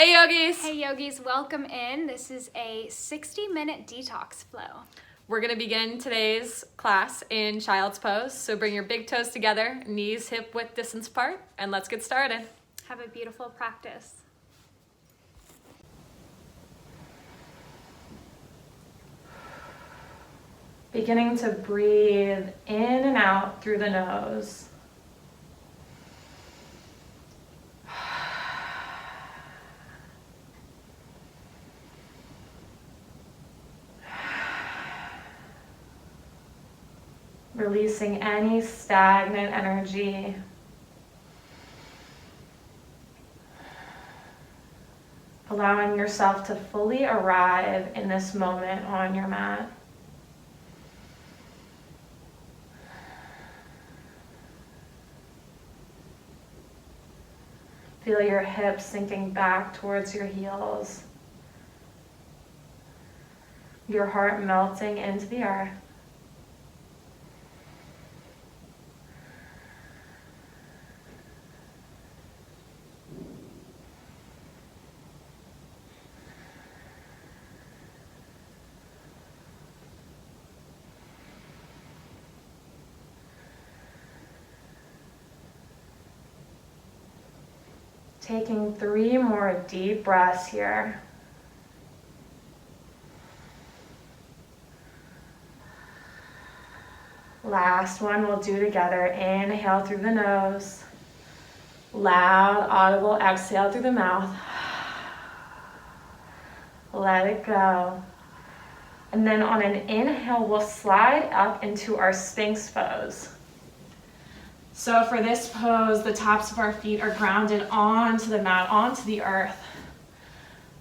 Hey yogis! Hey yogis, welcome in. This is a 60-minute detox flow. We're gonna begin today's class in child's pose. So bring your big toes together, knees hip width distance apart, and let's get started. Have a beautiful practice. Beginning to breathe in and out through the nose. Releasing any stagnant energy. Allowing yourself to fully arrive in this moment on your mat. Feel your hips sinking back towards your heels. Your heart melting into the earth. Taking 3 more deep breaths here. Last one we'll do together. Inhale through the nose. Loud, audible exhale through the mouth. Let it go. And then on an inhale, we'll slide up into our Sphinx pose. So for this pose, the tops of our feet are grounded onto the mat, onto the earth.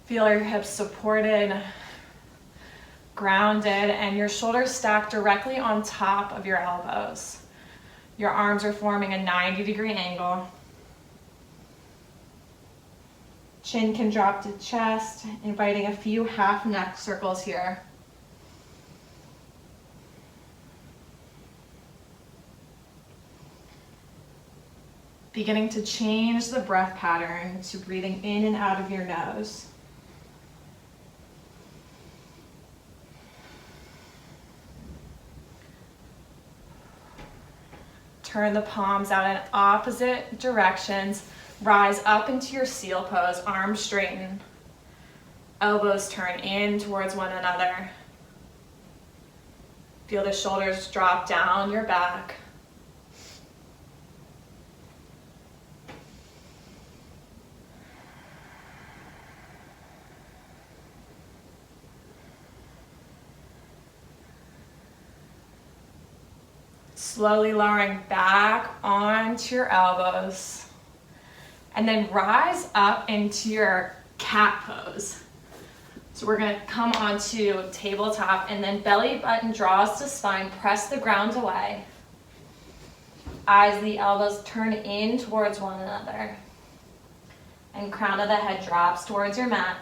Feel your hips supported, grounded, and your shoulders stacked directly on top of your elbows. Your arms are forming a 90-degree angle. Chin can drop to chest, inviting a few half neck circles here. Beginning to change the breath pattern to breathing in and out of your nose. Turn the palms out in opposite directions. Rise up into your seal pose, arms straighten. Elbows turn in towards one another. Feel the shoulders drop down your back. Slowly lowering back onto your elbows. And then rise up into your cat pose. So we're gonna come onto tabletop and then belly button draws to spine, press the ground away. As the elbows turn in towards one another. And crown of the head drops towards your mat.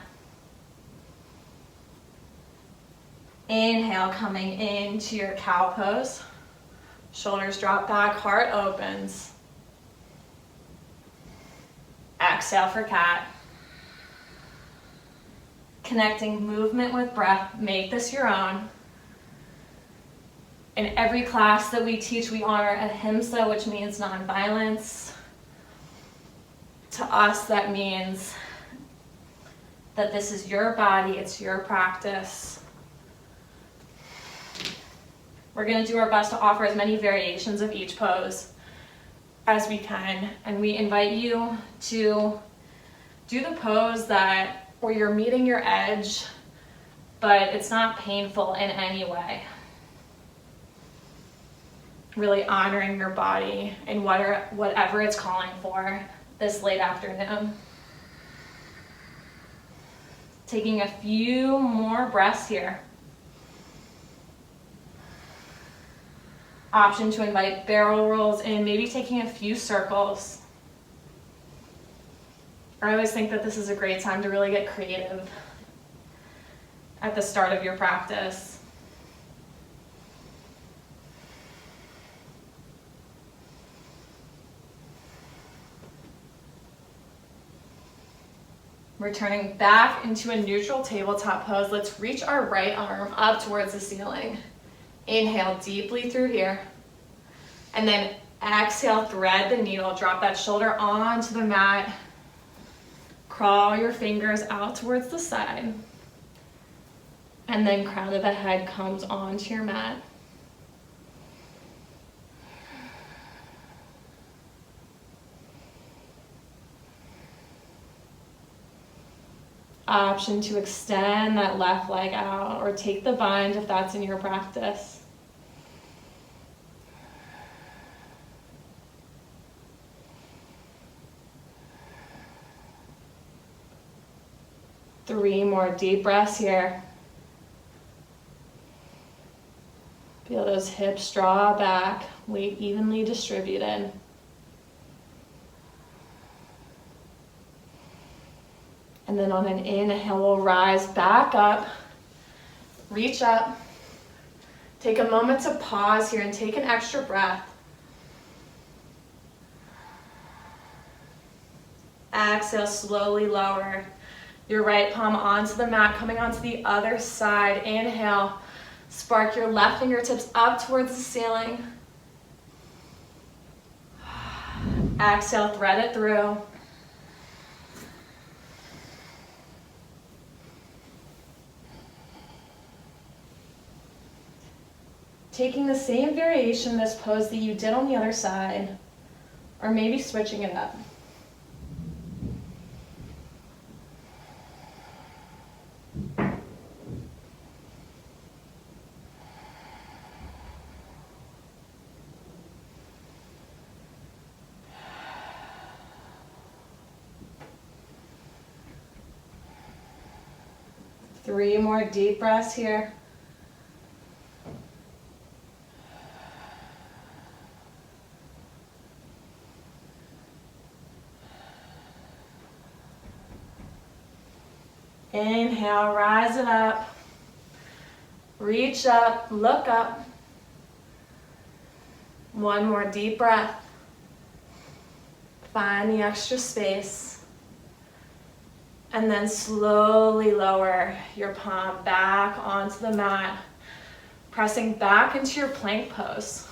Inhale, coming into your cow pose. Shoulders drop back, heart opens. Exhale for cat. Connecting movement with breath, make this your own. In every class that we teach, we honor ahimsa, which means nonviolence. To us, that means that this is your body, it's your practice. We're going to do our best to offer as many variations of each pose as we can, and we invite you to do the pose where you're meeting your edge, but it's not painful in any way. Really honoring your body and whatever it's calling for this late afternoon. Taking a few more breaths here. Option to invite barrel rolls in, maybe taking a few circles. I always think that this is a great time to really get creative at the start of your practice. Returning back into a neutral tabletop pose. Let's reach our right arm up towards the ceiling. Inhale deeply through here. And then exhale, thread the needle. Drop that shoulder onto the mat. Crawl your fingers out towards the side. And then crown of the head comes onto your mat. Option to extend that left leg out or take the bind if that's in your practice. Three more deep breaths here. Feel those hips draw back, weight evenly distributed. And then on an inhale, we'll rise back up, reach up. Take a moment to pause here and take an extra breath. Exhale, slowly lower your right palm onto the mat, coming onto the other side. Inhale, spark your left fingertips up towards the ceiling. Exhale, thread it through. Taking the same variation of this pose that you did on the other side, or maybe switching it up. Three more deep breaths here. Inhale, rise it up. Reach up, look up. One more deep breath. Find the extra space. And then slowly lower your palm back onto the mat, pressing back into your plank pose.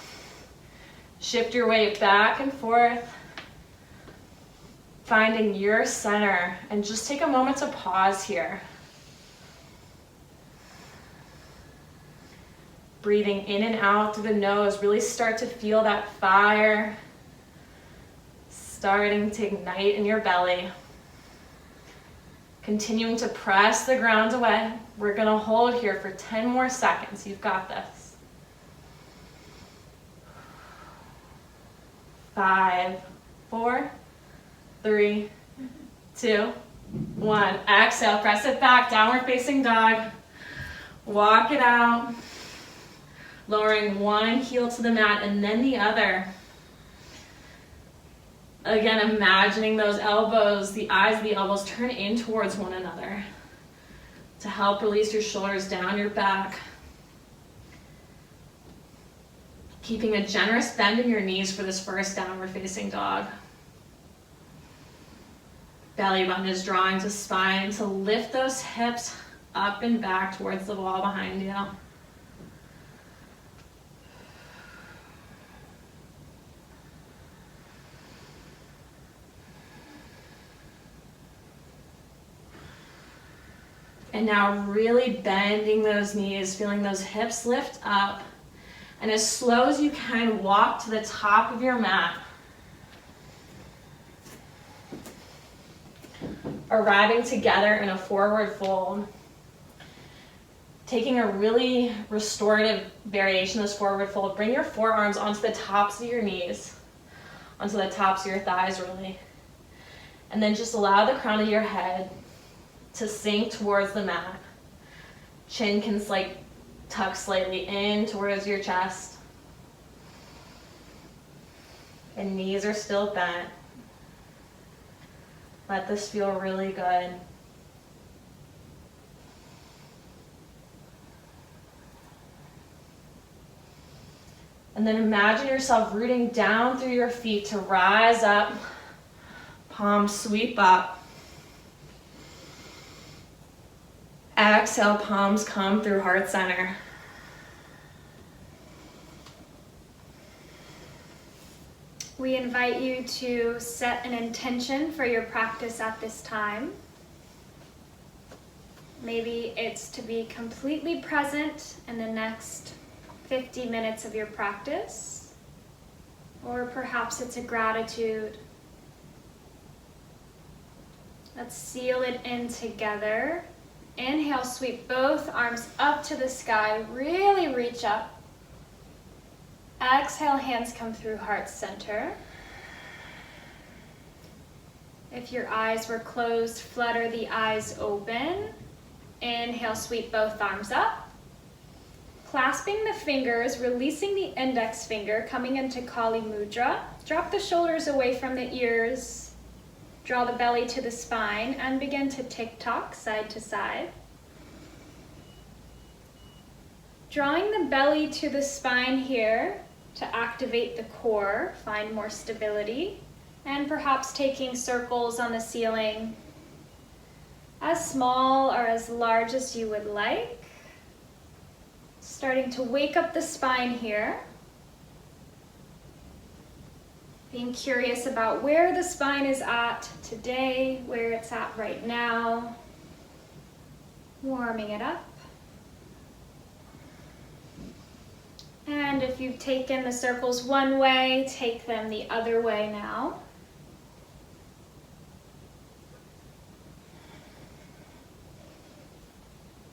Shift your weight back and forth, finding your center, and just take a moment to pause here. Breathing in and out through the nose, really start to feel that fire starting to ignite in your belly. Continuing to press the ground away. We're gonna hold here for 10 more seconds. You've got this. 5, 4, 3, 2, 1. Exhale, press it back, downward facing dog. Walk it out. Lowering one heel to the mat and then the other. Again, imagining those elbows, the eyes of the elbows turn in towards one another to help release your shoulders down your back. Keeping a generous bend in your knees for this first downward facing dog. Belly button is drawing to spine to lift those hips up and back towards the wall behind you. And now really bending those knees, feeling those hips lift up. And as slow as you can, walk to the top of your mat. Arriving together in a forward fold. Taking a really restorative variation of this forward fold, bring your forearms onto the tops of your knees, onto the tops of your thighs really. And then just allow the crown of your head to sink towards the mat. Chin can tuck slightly in towards your chest. And knees are still bent. Let this feel really good. And then imagine yourself rooting down through your feet to rise up. Palms sweep up. Exhale, palms come through heart center. We invite you to set an intention for your practice at this time. Maybe it's to be completely present in the next 50 minutes of your practice, or perhaps it's a gratitude. Let's seal it in together. Inhale, sweep both arms up to the sky, really reach up. Exhale, hands come through heart center. If your eyes were closed, flutter the eyes open. Inhale, sweep both arms up. Clasping the fingers, releasing the index finger, coming into Kali Mudra. Drop the shoulders away from the ears. Draw the belly to the spine and begin to tick-tock side to side. Drawing the belly to the spine here to activate the core, find more stability, and perhaps taking circles on the ceiling, as small or as large as you would like. Starting to wake up the spine here. Being curious about where the spine is at today, where it's at right now. Warming it up. And if you've taken the circles one way, take them the other way now.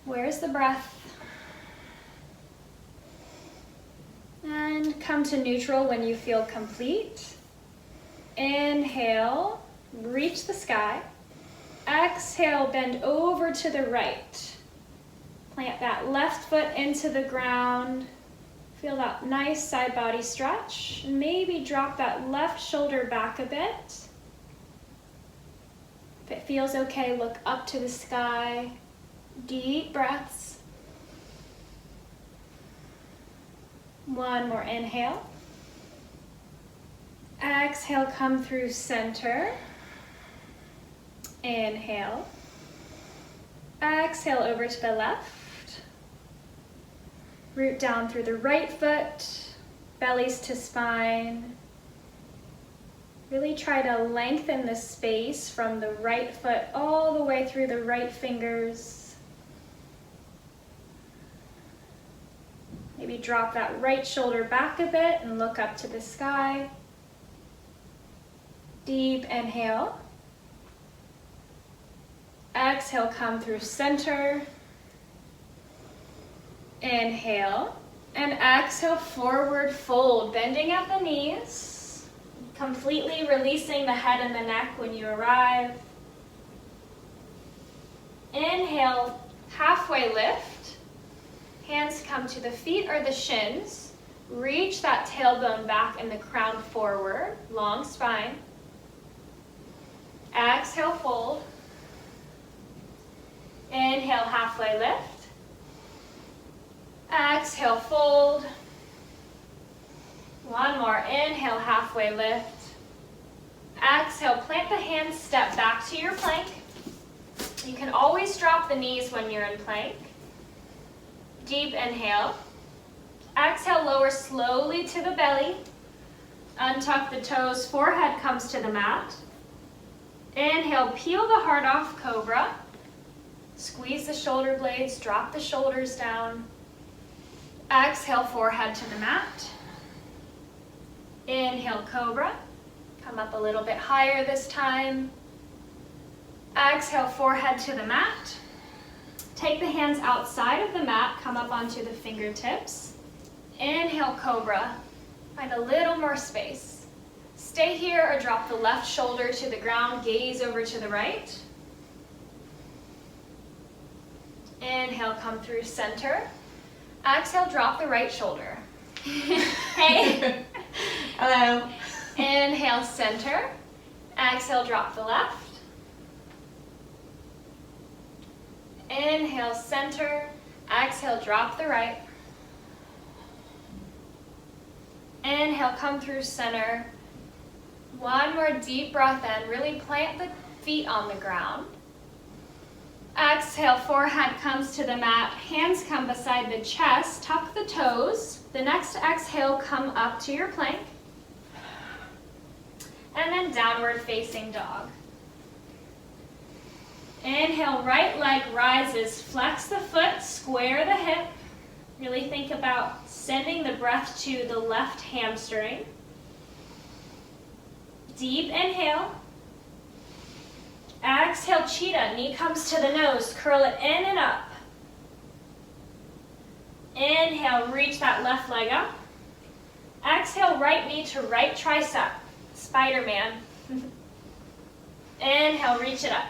Where's the breath? And come to neutral when you feel complete. Inhale, reach the sky. Exhale, bend over to the right. Plant that left foot into the ground. Feel that nice side body stretch. Maybe drop that left shoulder back a bit. If it feels okay, look up to the sky. Deep breaths. One more inhale. Exhale, come through center. Inhale. Exhale over to the left. Root down through the right foot, bellies to spine. Really try to lengthen the space from the right foot all the way through the right fingers. Maybe drop that right shoulder back a bit and look up to the sky. Deep inhale. Exhale, come through center. Inhale. And exhale, forward fold, bending at the knees. Completely releasing the head and the neck when you arrive. Inhale, halfway lift. Hands come to the feet or the shins. Reach that tailbone back and the crown forward, long spine. Exhale, fold. Inhale, halfway lift. Exhale, fold. One more, inhale, halfway lift. Exhale, plant the hands, step back to your plank. You can always drop the knees when you're in plank. Deep inhale. Exhale, lower slowly to the belly. Untuck the toes, forehead comes to the mat. Inhale, peel the heart off, cobra. Squeeze the shoulder blades, drop the shoulders down. Exhale, forehead to the mat. Inhale, cobra. Come up a little bit higher this time. Exhale, forehead to the mat. Take the hands outside of the mat, come up onto the fingertips. Inhale, cobra. Find a little more space. Stay here or drop the left shoulder to the ground, gaze over to the right. Inhale, come through center. Exhale, drop the right shoulder. Hey. Hello. Inhale, center. Exhale, drop the left. Inhale, center. Exhale, drop the right. Inhale, come through center. One more deep breath in. Really plant the feet on the ground. exhale, forehead comes to the mat, hands come beside the chest, tuck the toes. The next exhale, come up to your plank. And then downward facing dog. Inhale, right leg rises, flex the foot, square the hip. Really think about sending the breath to the left hamstring. Deep inhale. Exhale, cheetah, knee comes to the nose, curl it in and up. Inhale, reach that left leg up. Exhale, right knee to right tricep, Spider-Man. Inhale, reach it up.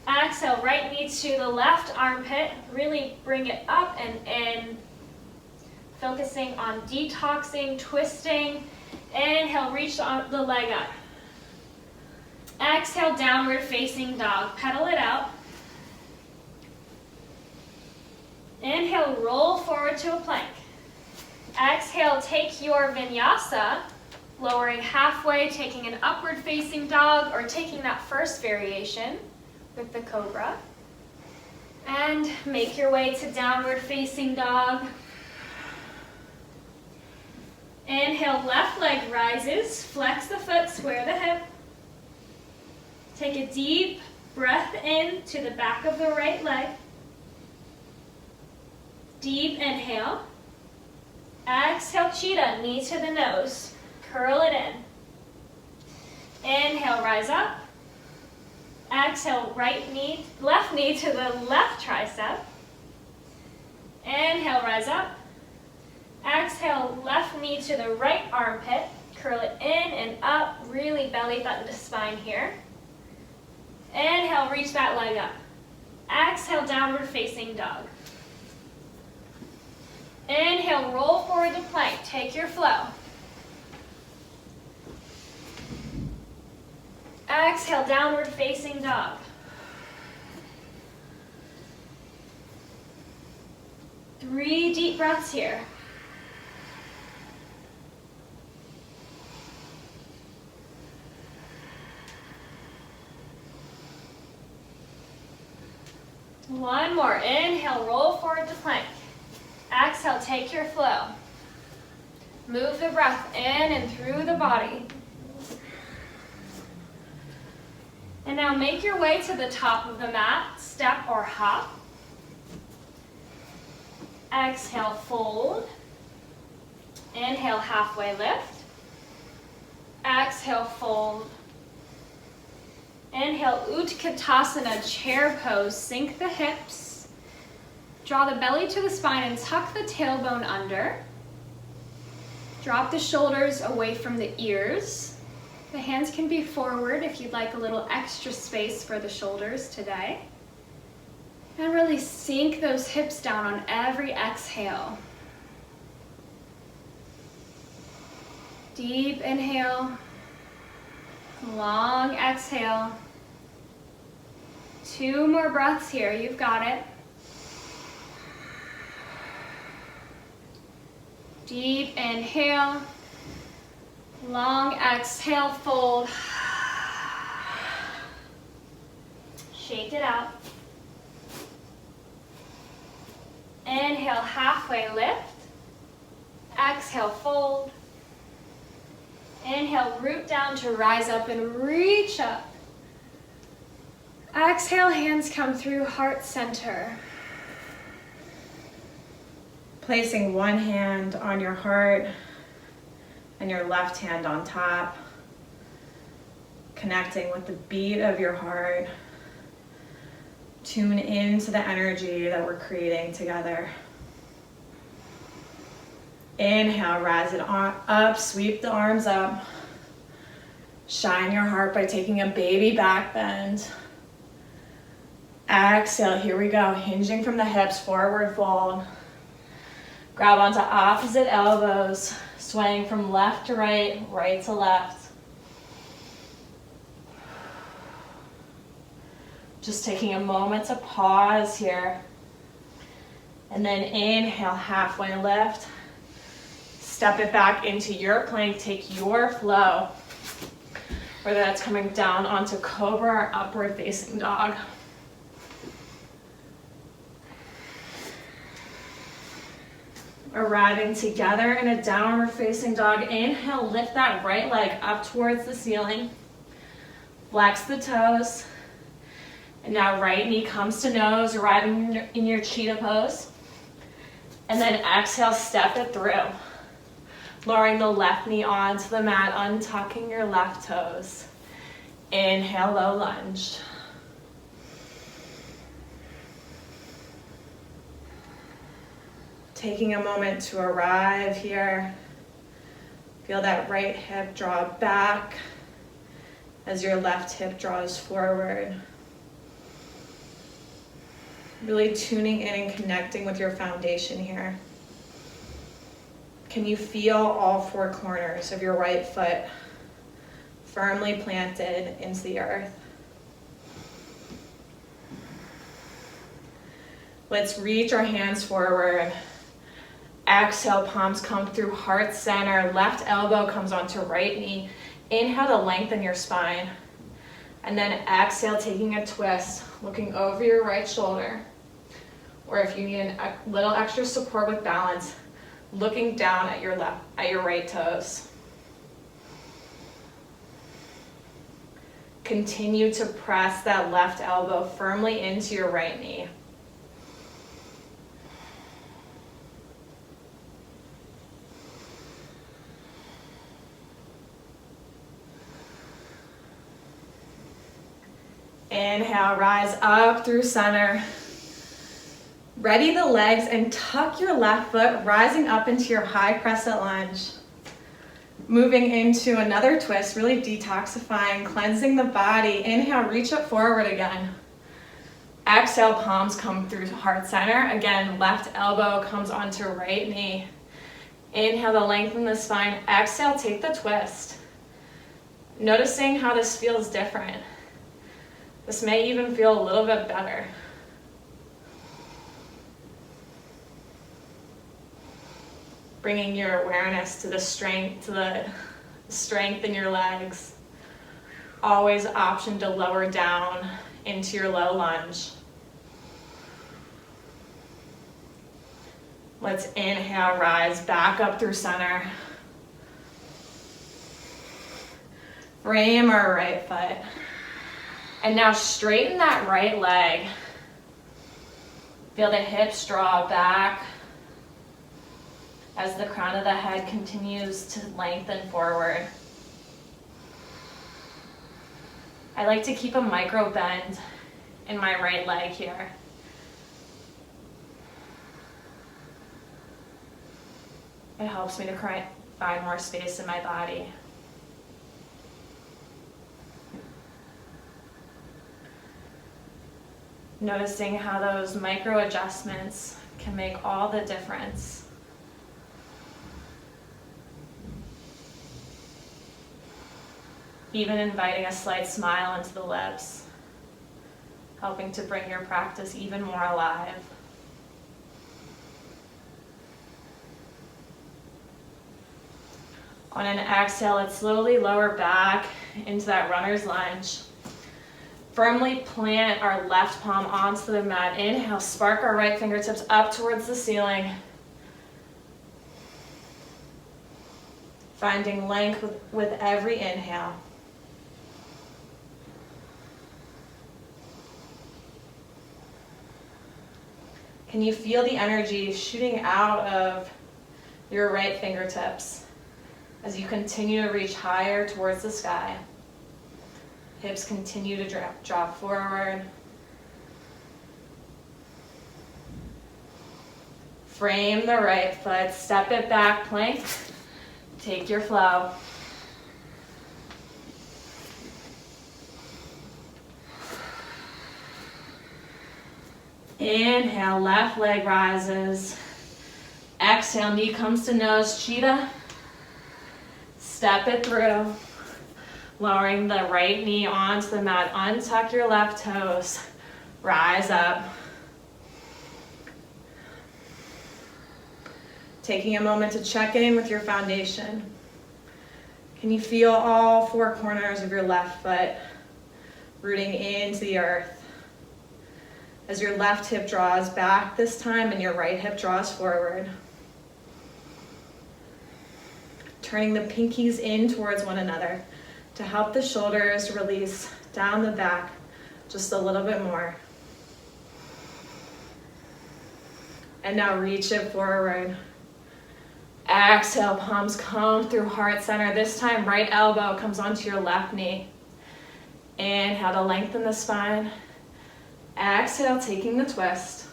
Exhale, right knee to the left armpit, really bring it up and in. Focusing on detoxing, twisting. Inhale, reach the leg up. Exhale, downward facing dog. Pedal it out. Inhale, roll forward to a plank. Exhale, take your vinyasa, lowering halfway, taking an upward facing dog, or taking that first variation with the cobra. And make your way to downward facing dog. Inhale, left leg rises, flex the foot, square the hip. Take a deep breath in to the back of the right leg. Deep inhale. Exhale, cheetah, knee to the nose. Curl it in. Inhale, rise up. Exhale, left knee to the left tricep. Inhale, rise up. Exhale, left knee to the right armpit. Curl it in and up, really belly button to spine here. Inhale, reach that leg up. Exhale, downward facing dog. Inhale, roll forward to plank. Take your flow. Exhale, downward facing dog. Three deep breaths here. One more. Inhale, roll forward to plank. Exhale, take your flow. Move the breath in and through the body. And now make your way to the top of the mat, step or hop. Exhale, fold. Inhale, halfway lift. Exhale, fold. Inhale, Utkatasana, chair pose. Sink the hips. Draw the belly to the spine and tuck the tailbone under. Drop the shoulders away from the ears. The hands can be forward if you'd like a little extra space for the shoulders today. And really sink those hips down on every exhale. Deep inhale. Long exhale. 2 more breaths here, you've got it. Deep inhale. Long exhale, fold. Shake it out. Inhale, halfway lift. Exhale, fold. Inhale, root down to rise up and reach up. Exhale, hands come through heart center. Placing one hand on your heart and your left hand on top. Connecting with the beat of your heart. Tune into the energy that we're creating together. Inhale, rise it up, sweep the arms up. Shine your heart by taking a baby back bend. Exhale, here we go. Hinging from the hips, forward fold. Grab onto opposite elbows, swaying from left to right, right to left. Just taking a moment to pause here. And then inhale, halfway lift. Step it back into your plank, take your flow. Whether that's coming down onto cobra or upward facing dog. Arriving together in a downward facing dog. Inhale, lift that right leg up towards the ceiling. Flex the toes. And now right knee comes to nose, arriving in your cheetah pose. And then exhale, step it through. Lowering the left knee onto the mat, untucking your left toes. Inhale, low lunge. Taking a moment to arrive here. Feel that right hip draw back as your left hip draws forward. Really tuning in and connecting with your foundation here. Can you feel all four corners of your right foot firmly planted into the earth? Let's reach our hands forward. Exhale, palms come through heart center. Left elbow comes onto right knee. Inhale to lengthen your spine. And then exhale, taking a twist, looking over your right shoulder. Or if you need a little extra support with balance, looking down at your right toes. Continue to press that left elbow firmly into your right knee. Inhale, rise up through center. Ready the legs and tuck your left foot, rising up into your high crescent lunge. Moving into another twist, really detoxifying, cleansing the body. Inhale, reach it forward again. Exhale, palms come through heart center. Again, left elbow comes onto right knee. Inhale to lengthen the spine. Exhale, take the twist. Noticing how this feels different. This may even feel a little bit better. Bringing your awareness to the strength in your legs. Always option to lower down into your low lunge. Let's inhale, rise back up through center. Frame our right foot. And now straighten that right leg. Feel the hips draw back as the crown of the head continues to lengthen forward. I like to keep a micro bend in my right leg here. It helps me to find more space in my body. Noticing how those micro adjustments can make all the difference. Even inviting a slight smile into the lips, helping to bring your practice even more alive. On an exhale, let's slowly lower back into that runner's lunge. Firmly plant our left palm onto the mat. Inhale, spark our right fingertips up towards the ceiling. Finding length with every inhale. Can you feel the energy shooting out of your right fingertips as you continue to reach higher towards the sky? Hips continue to drop forward. Frame the right foot, step it back, plank. Take your flow. Inhale, left leg rises. Exhale, knee comes to nose, cheetah. Step it through. Lowering the right knee onto the mat. Untuck your left toes. Rise up. Taking a moment to check in with your foundation. Can you feel all four corners of your left foot rooting into the earth? As your left hip draws back this time and your right hip draws forward. turning the pinkies in towards one another to help the shoulders release down the back just a little bit more. And now reach it forward. Exhale, palms come through heart center. This time, right elbow comes onto your left knee. Inhale to lengthen the spine. Exhale, taking the twist.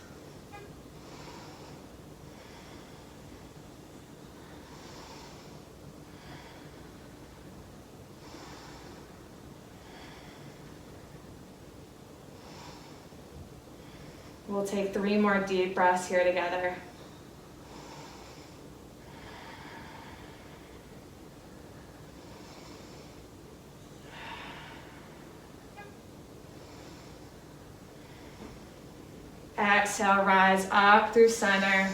We'll take 3 more deep breaths here together. Exhale, rise up through center.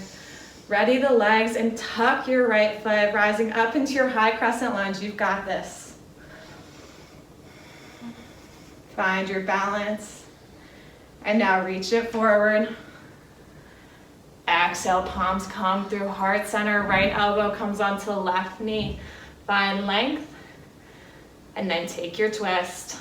Ready the legs and tuck your right foot, rising up into your high crescent lunge. You've got this. Find your balance. And now reach it forward. Exhale, palms come through heart center. Right elbow comes onto the left knee. Find length. And then take your twist.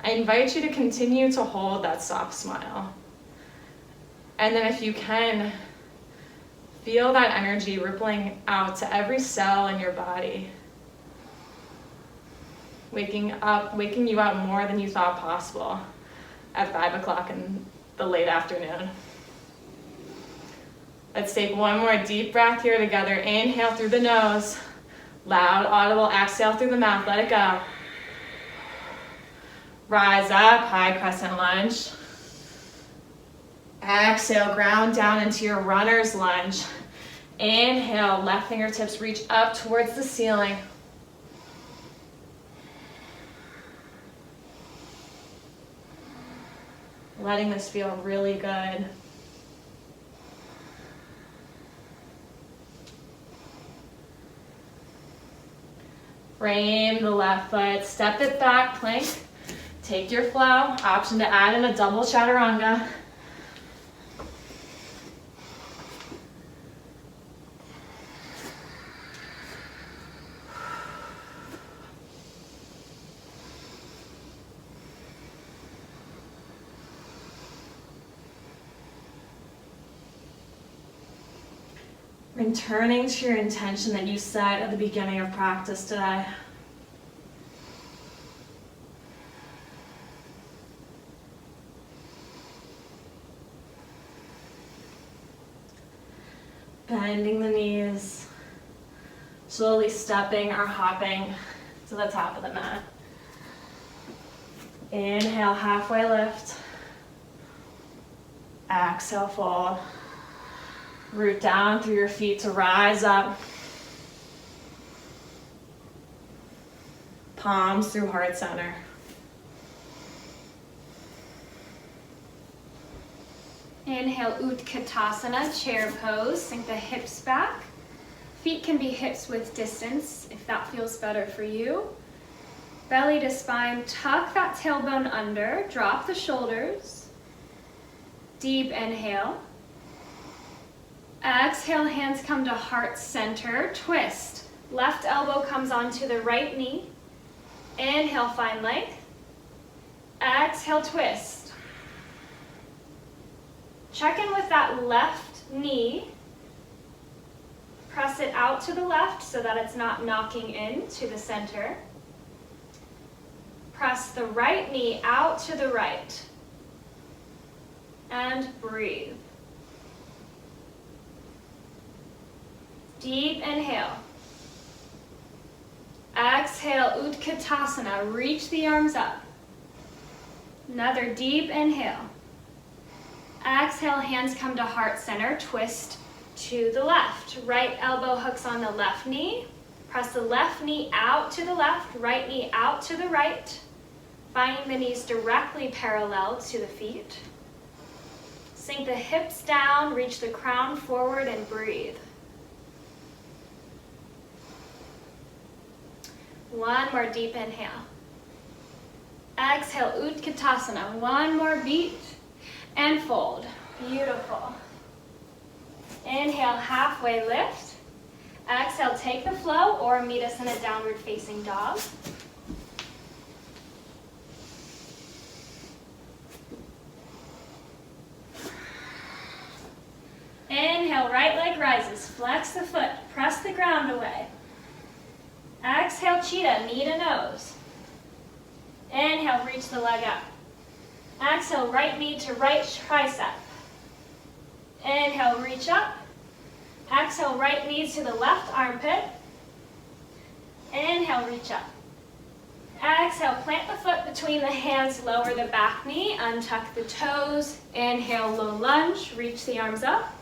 I invite you to continue to hold that soft smile. And then if you can, feel that energy rippling out to every cell in your body. Waking you up more than you thought possible at 5 o'clock in the late afternoon. Let's take 1 more deep breath here together. Inhale through the nose. Loud, audible exhale through the mouth. Let it go. Rise up, high crescent lunge. Exhale, ground down into your runner's lunge. Inhale, left fingertips reach up towards the ceiling. Letting this feel really good. Frame the left foot, step it back, plank. Take your flow, option to add in a double chaturanga. Returning to your intention that you set at the beginning of practice today. Bending the knees, slowly stepping or hopping to the top of the mat. Inhale, halfway lift. Exhale, fold. Root down through your feet to rise up. Palms through heart center. Inhale, Utkatasana, chair pose. Sink the hips back. Feet can be hips width distance if that feels better for you. Belly to spine, tuck that tailbone under, drop the shoulders. Deep inhale. Exhale, hands come to heart center, twist. Left elbow comes onto the right knee. Inhale, find length. Exhale, twist. Check in with that left knee. Press it out to the left so that it's not knocking in to the center. Press the right knee out to the right. And breathe. Deep inhale. Exhale, Utkatasana. Reach the arms up. Another deep inhale. Exhale, hands come to heart center. Twist to the left. Right elbow hooks on the left knee. Press the left knee out to the left, right knee out to the right. Finding the knees directly parallel to the feet. Sink the hips down, reach the crown forward and breathe. One more deep inhale. Exhale, Utkatasana. One more beat. and fold. Beautiful. Inhale, halfway lift. Exhale, take the flow or meet us in a downward facing dog. Inhale, right leg rises. Flex the foot. Press the ground away. Exhale, cheetah, knee to nose. Inhale, reach the leg up. Exhale, right knee to right tricep. Inhale, reach up. Exhale, right knee to the left armpit. Inhale, reach up. Exhale, plant the foot between the hands, lower the back knee, untuck the toes. Inhale, low lunge, reach the arms up.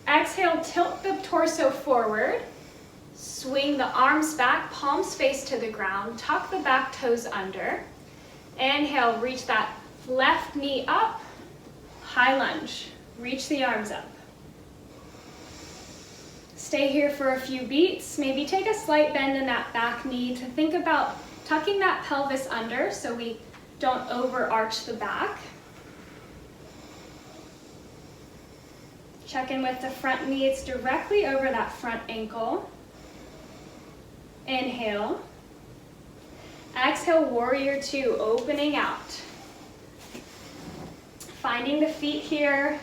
Exhale, tilt the torso forward. Swing the arms back, palms face to the ground. Tuck the back toes under. Inhale, reach that left knee up. High lunge, reach the arms up. Stay here for a few beats. Maybe take a slight bend in that back knee to think about tucking that pelvis under so we don't overarch the back. Check in with the front knee. It's directly over that front ankle. Inhale. Exhale, warrior two, opening out. Finding the feet here.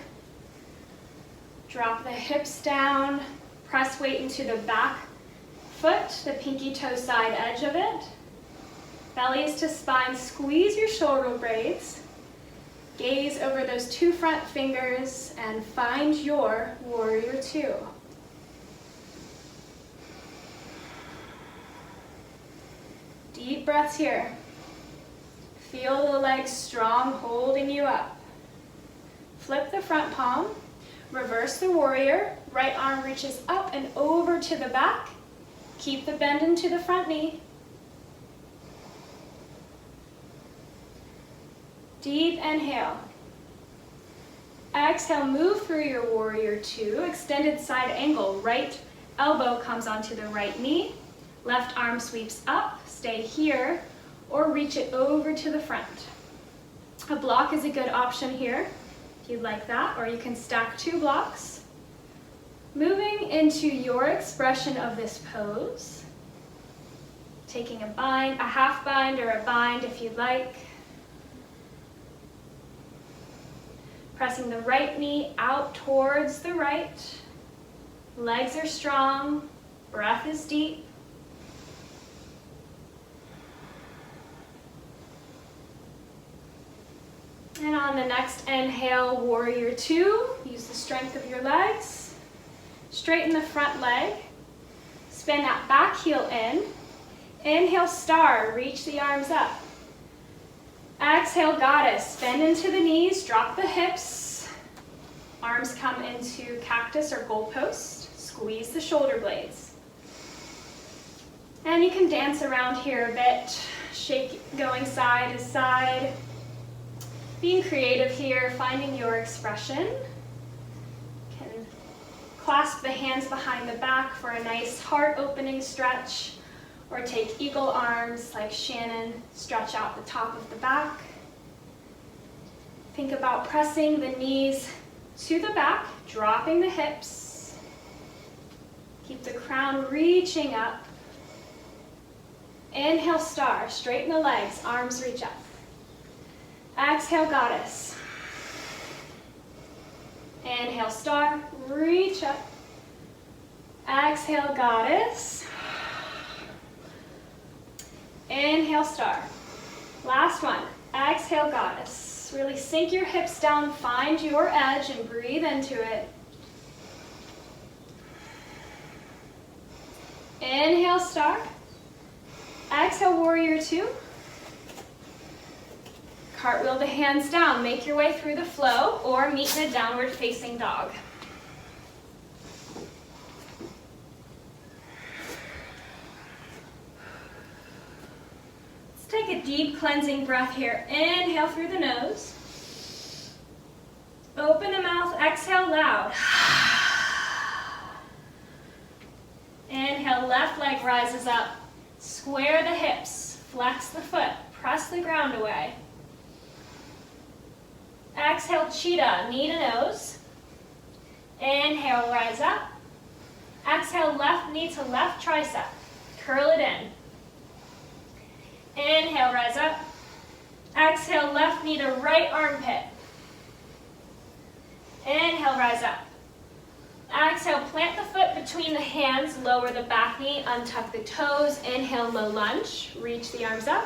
Drop the hips down. Press weight into the back foot, the pinky toe side edge of it. Bellies to spine, squeeze your shoulder blades. Gaze over those two front fingers and find your warrior two. Deep breaths here. Feel the legs strong, holding you up. Flip the front palm. Reverse the warrior. Right arm reaches up and over to the back. Keep the bend into the front knee. Deep inhale. Exhale, move through your warrior two. Extended side angle. Right elbow comes onto the right knee. Left arm sweeps up. Stay here or reach it over to the front. A block is a good option here if you'd like that, or you can stack two blocks. Moving into your expression of this pose. Taking a bind, a half bind or a bind if you'd like. Pressing the right knee out towards the right. Legs are strong, breath is deep. And on the next inhale, warrior two, use the strength of your legs. Straighten the front leg. Spin that back heel in. Inhale, star, reach the arms up. Exhale, goddess, bend into the knees, drop the hips. Arms come into cactus or goalpost. Squeeze the shoulder blades. And you can dance around here a bit. Shake, going side to side. Being creative here, finding your expression. You can clasp the hands behind the back for a nice heart opening stretch, or take eagle arms like Shannon, stretch out the top of the back. Think about pressing the knees to the back, dropping the hips. Keep the crown reaching up. Inhale, star, straighten the legs, arms reach up. Exhale, goddess. Inhale, star, reach up. Exhale, goddess. Inhale, star. Last one. Exhale, goddess. Really sink your hips down, find your edge, and breathe into it. Inhale, star. Exhale, warrior two. Cartwheel the hands down. Make your way through the flow or meet in a downward facing dog. Let's take a deep cleansing breath here. Inhale through the nose. Open the mouth. Exhale loud. Inhale, left leg rises up. Square the hips. Flex the foot. Press the ground away. Exhale, cheetah, knee to nose. Inhale, rise up. Exhale, left knee to left tricep. Curl it in. Inhale, rise up. Exhale, left knee to right armpit. Inhale, rise up. Exhale, plant the foot between the hands, lower the back knee, untuck the toes. Inhale, low lunge, reach the arms up.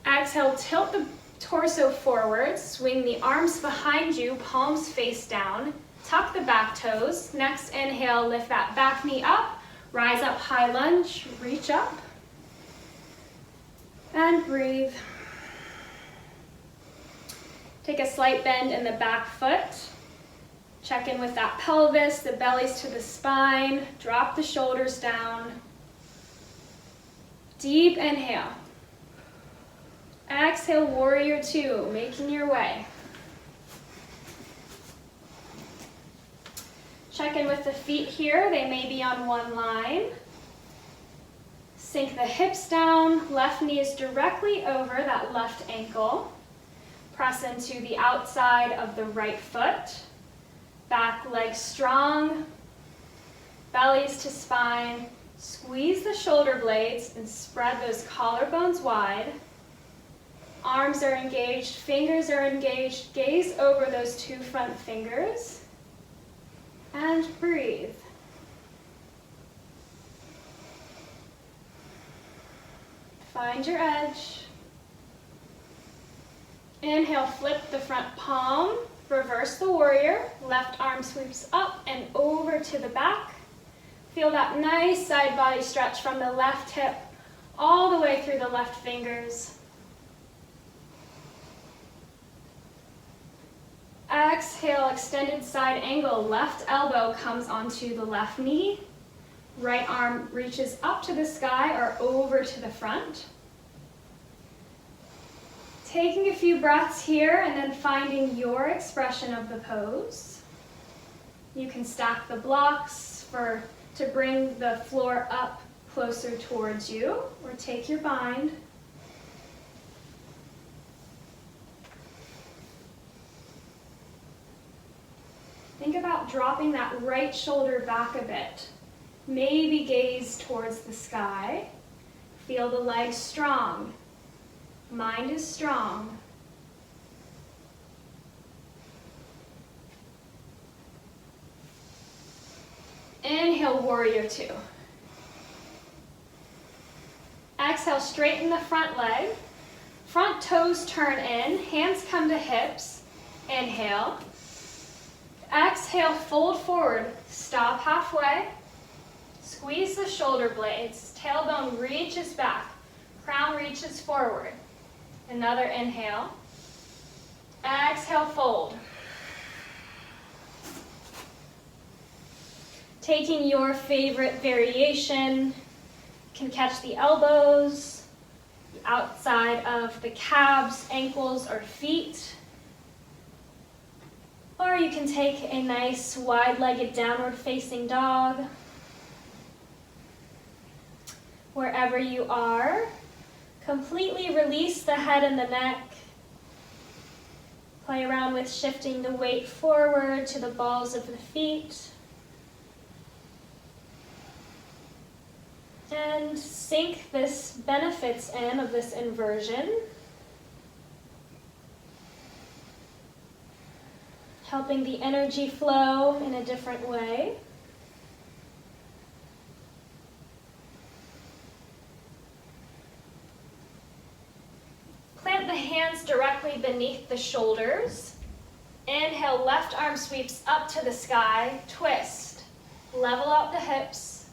Exhale, tilt the torso forward, swing the arms behind you, palms face down. Tuck the back toes. Next inhale, lift that back knee up. Rise up, high lunge, reach up. And breathe. Take a slight bend in the back foot. Check in with that pelvis, the belly's to the spine. Drop the shoulders down. Deep inhale. Exhale, warrior two, making your way. Check in with the feet here. They may be on one line. Sink the hips down. Left knee is directly over that left ankle. Press into the outside of the right foot. Back leg strong. Bellies to spine. Squeeze the shoulder blades and spread those collarbones wide. Arms are engaged, fingers are engaged. Gaze over those two front fingers. And breathe. Find your edge. Inhale, flip the front palm. Reverse the warrior. Left arm sweeps up and over to the back. Feel that nice side body stretch from the left hip all the way through the left fingers. Exhale, extended side angle. Left elbow comes onto the left knee. Right arm reaches up to the sky or over to the front. Taking a few breaths here and then finding your expression of the pose. You can stack the blocks to bring the floor up closer towards you, or take your bind. Think about dropping that right shoulder back a bit. Maybe gaze towards the sky. Feel the legs strong. Mind is strong. Inhale, warrior two. Exhale, straighten the front leg. Front toes turn in, hands come to hips. Inhale. Exhale, fold forward, stop halfway. Squeeze the shoulder blades, tailbone reaches back, crown reaches forward. Another inhale. Exhale, fold. Taking your favorite variation, you can catch the elbows, the outside of the calves, ankles, or feet. Or you can take a nice wide-legged downward facing dog. Wherever you are, completely release the head and the neck. Play around with shifting the weight forward to the balls of the feet. And sink this benefits in of this inversion. Helping the energy flow in a different way. Plant the hands directly beneath the shoulders. Inhale, left arm sweeps up to the sky, twist. Level out the hips.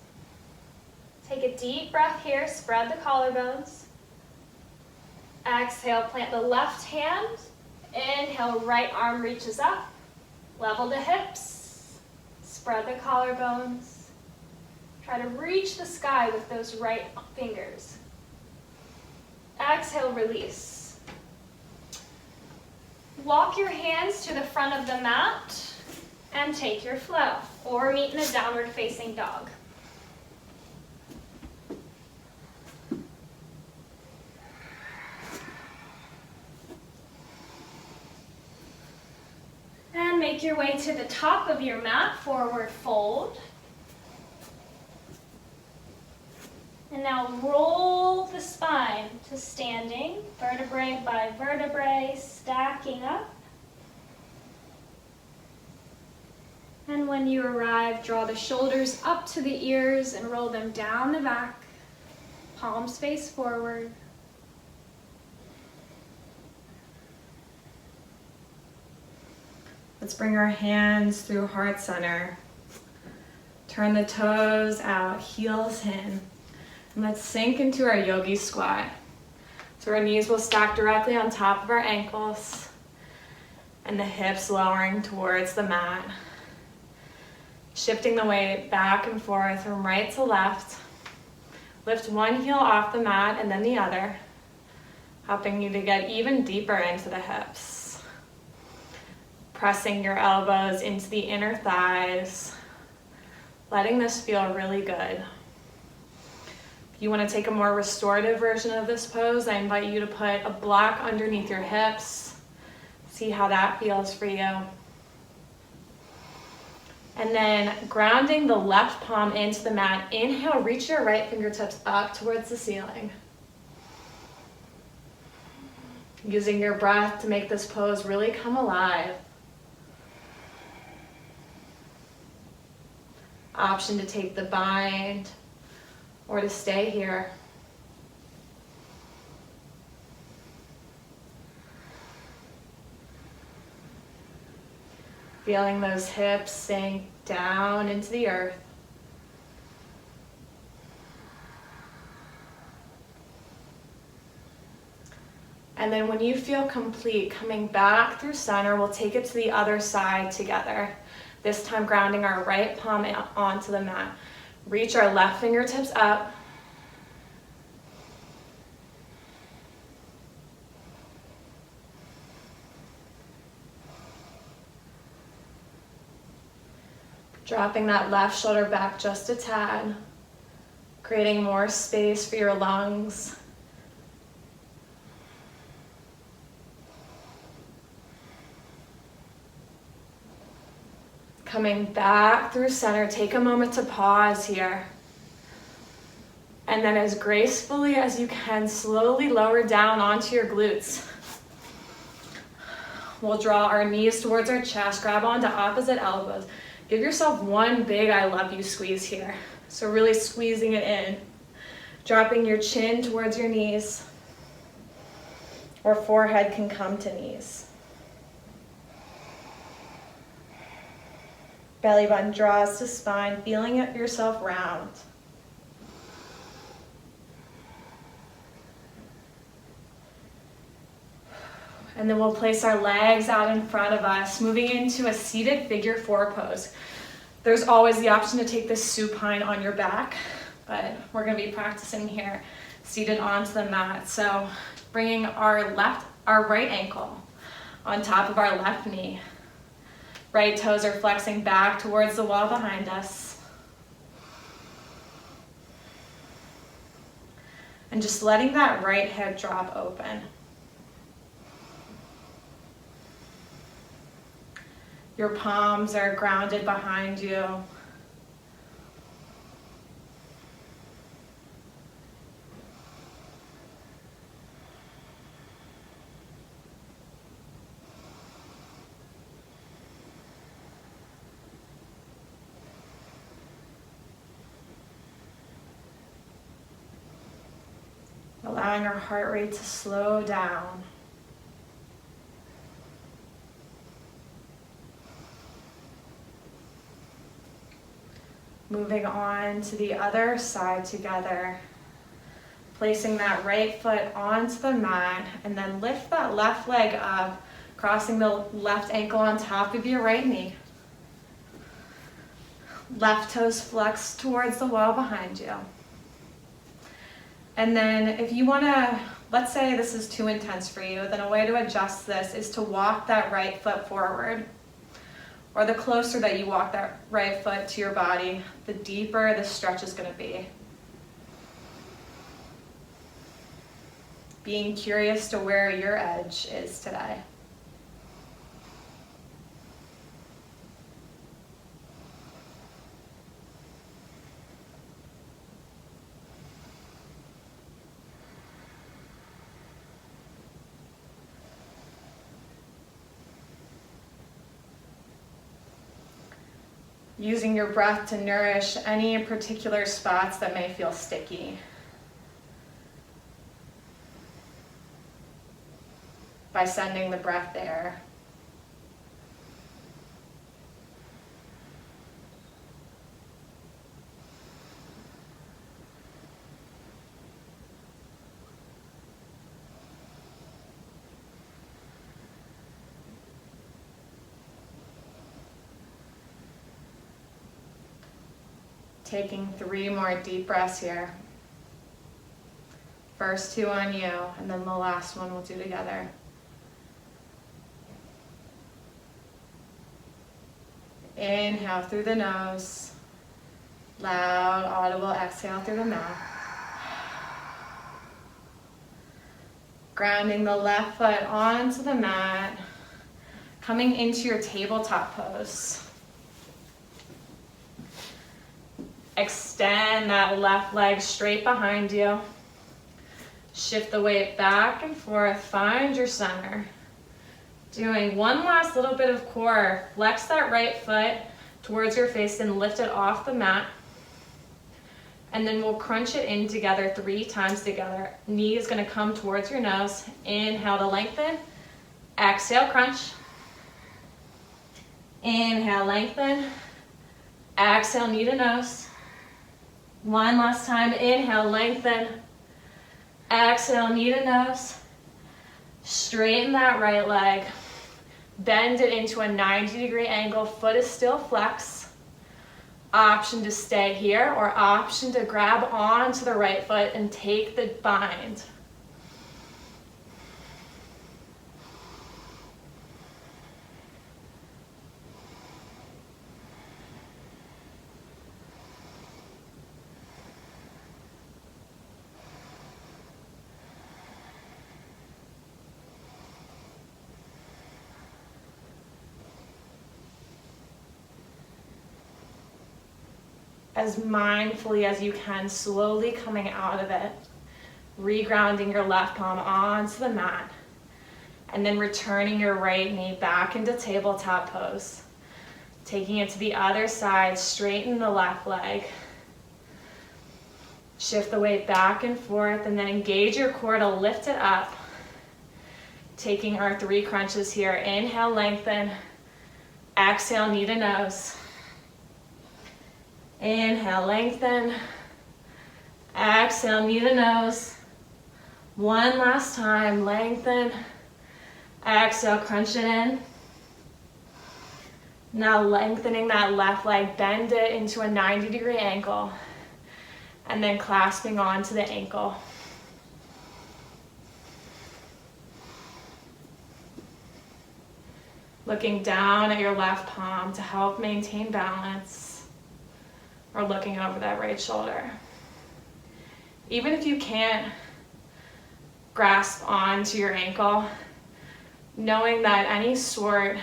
Take a deep breath here, spread the collarbones. Exhale, plant the left hand. Inhale, right arm reaches up. Level the hips, spread the collarbones. Try to reach the sky with those right fingers. Exhale, release. Walk your hands to the front of the mat and take your flow, or meet in a downward facing dog. make your way to the top of your mat, forward fold. And now roll the spine to standing, vertebrae by vertebrae, stacking up. And when you arrive, draw the shoulders up to the ears and roll them down the back, palms face forward. Let's bring our hands through heart center. Turn the toes out, heels in. And let's sink into our yogi squat. So our knees will stack directly on top of our ankles and the hips lowering towards the mat. Shifting the weight back and forth from right to left. Lift one heel off the mat and then the other, helping you to get even deeper into the hips. Pressing your elbows into the inner thighs, letting this feel really good. If you want to take a more restorative version of this pose, I invite you to put a block underneath your hips. See how that feels for you. And then grounding the left palm into the mat. Inhale, reach your right fingertips up towards the ceiling. Using your breath to make this pose really come alive. Option to take the bind or to stay here. Feeling those hips sink down into the earth. And then when you feel complete, coming back through center, we'll take it to the other side together. This time grounding our right palm onto the mat. Reach our left fingertips up. Dropping that left shoulder back just a tad, creating more space for your lungs. Coming back through center, take a moment to pause here. And then as gracefully as you can, slowly lower down onto your glutes. We'll draw our knees towards our chest, grab onto opposite elbows. Give yourself one big I love you squeeze here. So really squeezing it in. Dropping your chin towards your knees. Or forehead can come to knees. Belly button draws to spine, feeling it yourself round. And then we'll place our legs out in front of us, moving into a seated figure four pose. There's always the option to take this supine on your back, but we're gonna be practicing here, seated onto the mat. So bringing our right ankle on top of our left knee. Right toes are flexing back towards the wall behind us. And just letting that right hip drop open. Your palms are grounded behind you. Allowing our heart rate to slow down. Moving on to the other side together. Placing that right foot onto the mat and then lift that left leg up, crossing the left ankle on top of your right knee. Left toes flex towards the wall behind you. And then if you wanna, let's say this is too intense for you, then a way to adjust this is to walk that right foot forward. Or the closer that you walk that right foot to your body, the deeper the stretch is gonna be. Being curious to where your edge is today. Using your breath to nourish any particular spots that may feel sticky. By sending the breath there. Taking 3 more deep breaths here. First 2 on you, and then the last one we'll do together. Inhale through the nose. Loud, audible exhale through the mouth. Grounding the left foot onto the mat. Coming into your tabletop pose. Extend that left leg straight behind you. Shift the weight back and forth. Find your center. Doing one last little bit of core. Flex that right foot towards your face and lift it off the mat. And then we'll crunch it in together 3 times together. Knee is going to come towards your nose. Inhale to lengthen. Exhale, crunch. Inhale, lengthen. Exhale, knee to nose. One last time. Inhale, lengthen. Exhale, knee to nose. Straighten that right leg. Bend it into a 90-degree angle. Foot is still flexed. Option to stay here or option to grab onto the right foot and take the bind. As mindfully as you can, slowly coming out of it, regrounding your left palm onto the mat, and then returning your right knee back into tabletop pose. Taking it to the other side, straighten the left leg. Shift the weight back and forth, and then engage your core to lift it up. Taking our 3 crunches here. Inhale, lengthen. Exhale, knee to nose. Inhale, lengthen. Exhale, knee to nose. One last time, lengthen. Exhale, crunch it in. Now lengthening that left leg, bend it into a 90-degree angle. And then clasping onto the ankle. Looking down at your left palm to help maintain balance. Or looking over that right shoulder. Even if you can't grasp onto your ankle, knowing that any sort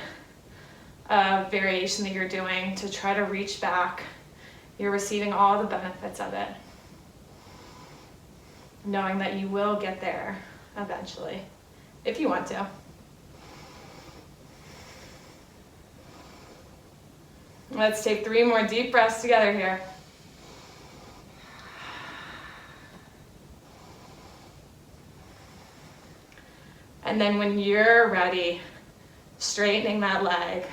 of variation that you're doing to try to reach back, you're receiving all the benefits of it. Knowing that you will get there eventually, if you want to. Let's take 3 more deep breaths together here. And then when you're ready, straightening that leg,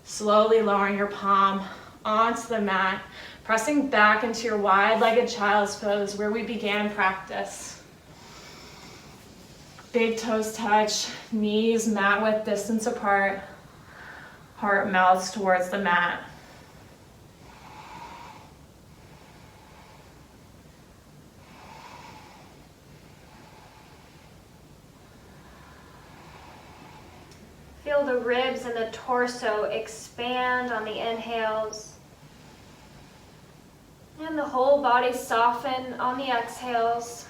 slowly lowering your palm onto the mat, pressing back into your wide-legged child's pose where we began practice. Big toes touch, knees mat width distance apart. Heart melts towards the mat. Feel the ribs and the torso expand on the inhales. And the whole body soften on the exhales.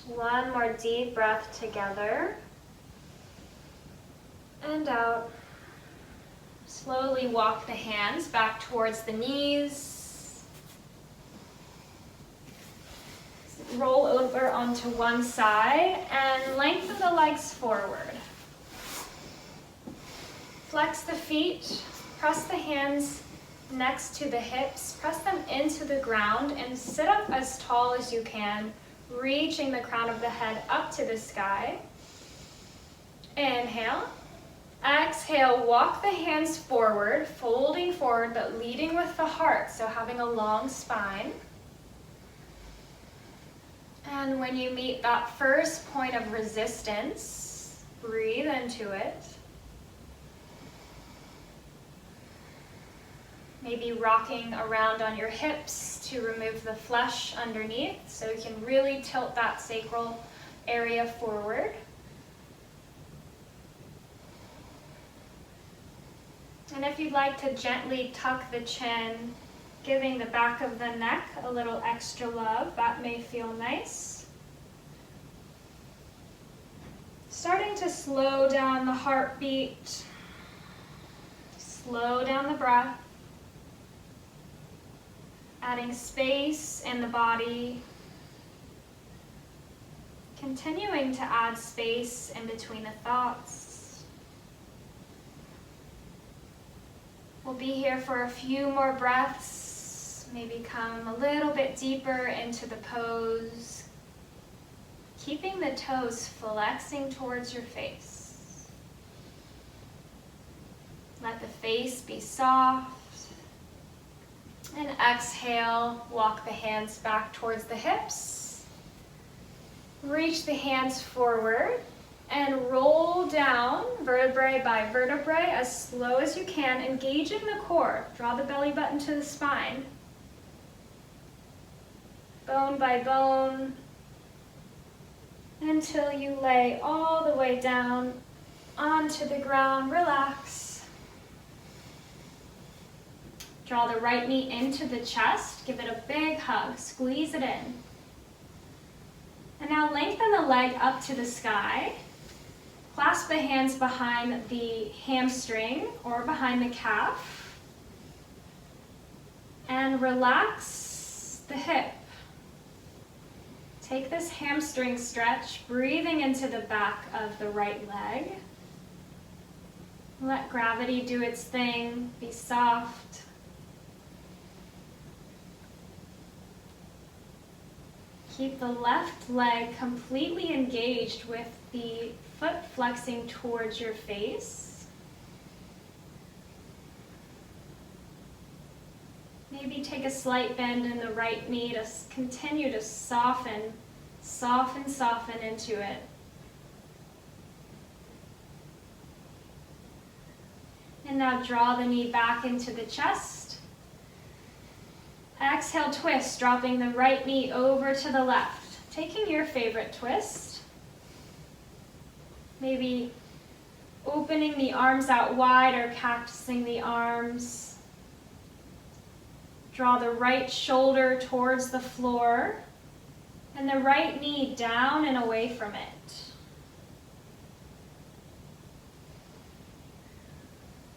One more deep breath together. And out. Slowly walk the hands back towards the knees. roll over onto one side and lengthen the legs forward. Flex the feet, press the hands next to the hips, press them into the ground and sit up as tall as you can, reaching the crown of the head up to the sky. Inhale. Exhale, walk the hands forward, folding forward but leading with the heart, so having a long spine. And when you meet that first point of resistance, breathe into it. Maybe rocking around on your hips to remove the flesh underneath, so you can really tilt that sacral area forward. And if you'd like to gently tuck the chin, giving the back of the neck a little extra love, that may feel nice. Starting to slow down the heartbeat, slow down the breath, adding space in the body, continuing to add space in between the thoughts. We'll be here for a few more breaths, maybe come a little bit deeper into the pose, keeping the toes flexing towards your face. Let the face be soft. And exhale, walk the hands back towards the hips. Reach the hands forward and roll down vertebrae by vertebrae as slow as you can, engaging the core. Draw the belly button to the spine. Bone by bone, until you lay all the way down onto the ground. Relax. Draw the right knee into the chest. Give it a big hug. Squeeze it in. And now lengthen the leg up to the sky. Clasp the hands behind the hamstring or behind the calf. And relax the hip. Take this hamstring stretch, breathing into the back of the right leg. Let gravity do its thing. Be soft. Keep the left leg completely engaged with the foot flexing towards your face. Maybe take a slight bend in the right knee to continue to soften into it. And now draw the knee back into the chest. Exhale, twist, dropping the right knee over to the left. Taking your favorite twist. Maybe opening the arms out wide or cactusing the arms. Draw the right shoulder towards the floor and the right knee down and away from it.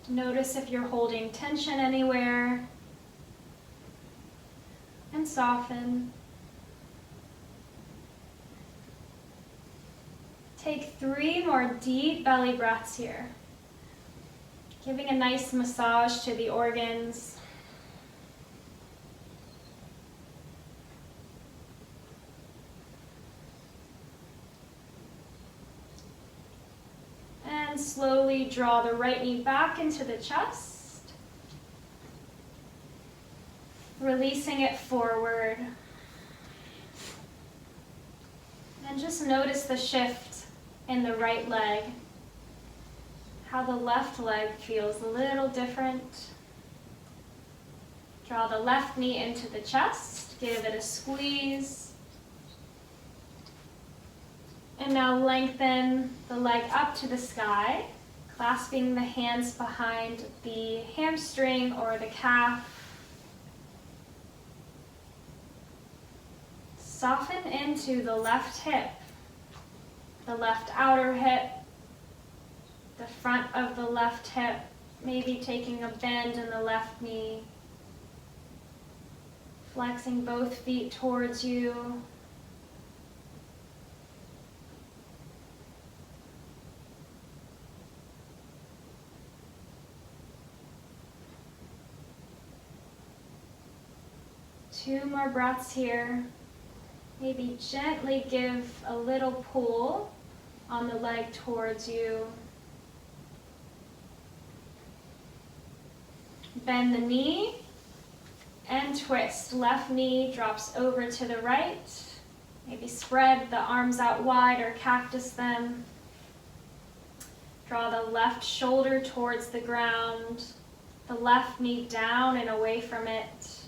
Notice if you're holding tension anywhere. And soften. Take 3 more deep belly breaths here. Giving a nice massage to the organs. And slowly draw the right knee back into the chest. Releasing it forward. And just notice the shift in the right leg. How the left leg feels a little different. Draw the left knee into the chest. Give it a squeeze. And now lengthen the leg up to the sky, clasping the hands behind the hamstring or the calf. Soften into the left hip, the left outer hip, the front of the left hip, maybe taking a bend in the left knee. Flexing both feet towards you. 2 more breaths here. Maybe gently give a little pull on the leg towards you. Bend the knee and twist. Left knee drops over to the right. Maybe spread the arms out wide or cactus them. Draw the left shoulder towards the ground, the left knee down and away from it.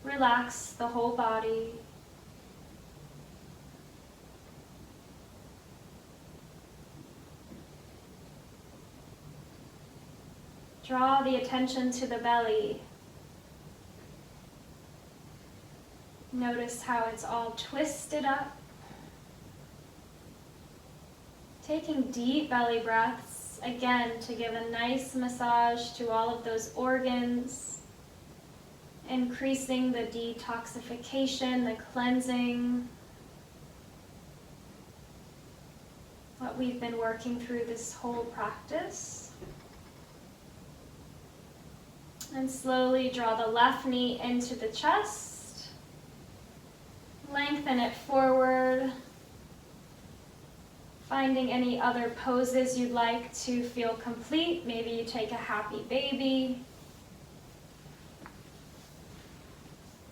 Relax the whole body. Draw the attention to the belly. Notice how it's all twisted up. Taking deep belly breaths, again, to give a nice massage to all of those organs, increasing the detoxification, the cleansing, what we've been working through this whole practice. And slowly draw the left knee into the chest, lengthen it forward. Finding any other poses you'd like to feel complete. Maybe you take a happy baby.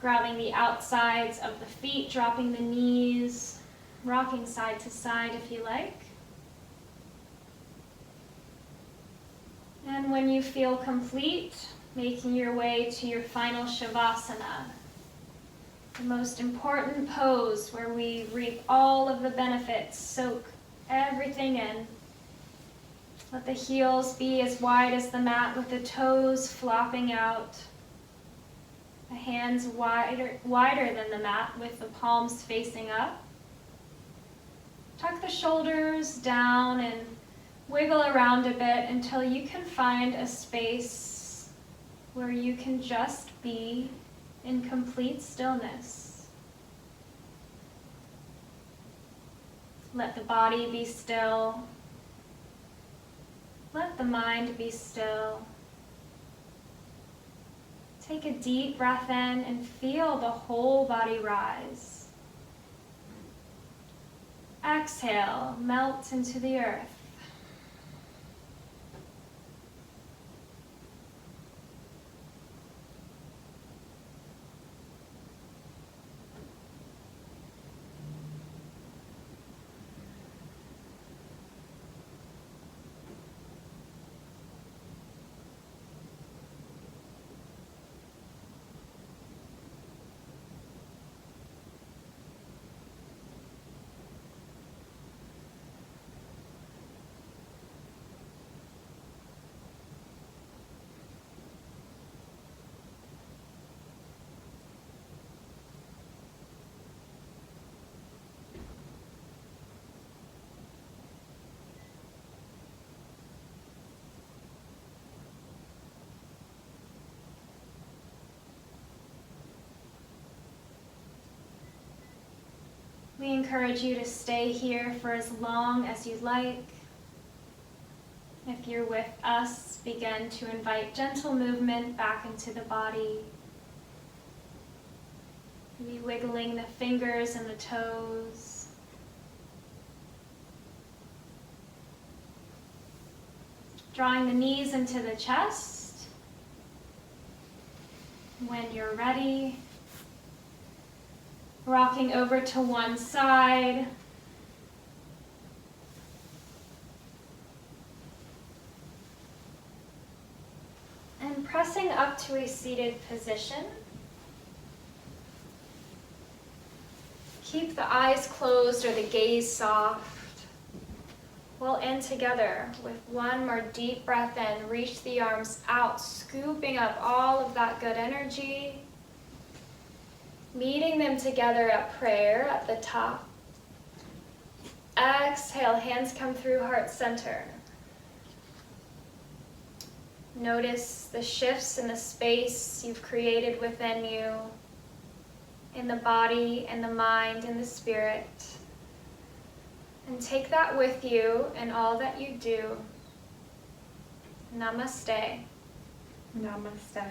Grabbing the outsides of the feet, dropping the knees, rocking side to side if you like. And when you feel complete, making your way to your final Shavasana. The most important pose where we reap all of the benefits, soak everything in. Let the heels be as wide as the mat with the toes flopping out. The hands wider than the mat with the palms facing up. Tuck the shoulders down and wiggle around a bit until you can find a space where you can just be in complete stillness. Let the body be still. Let the mind be still. Take a deep breath in and feel the whole body rise. Exhale, melt into the earth. We encourage you to stay here for as long as you like. If you're with us, begin to invite gentle movement back into the body. Maybe wiggling the fingers and the toes. Drawing the knees into the chest. When you're ready, rocking over to one side. And pressing up to a seated position. Keep the eyes closed or the gaze soft. We'll end together with one more deep breath in. Reach the arms out, scooping up all of that good energy. Meeting them together at prayer at the top. Exhale, hands come through heart center. Notice the shifts in the space you've created within you, in the body, in the mind, in the spirit. And take that with you in all that you do. Namaste. Namaste.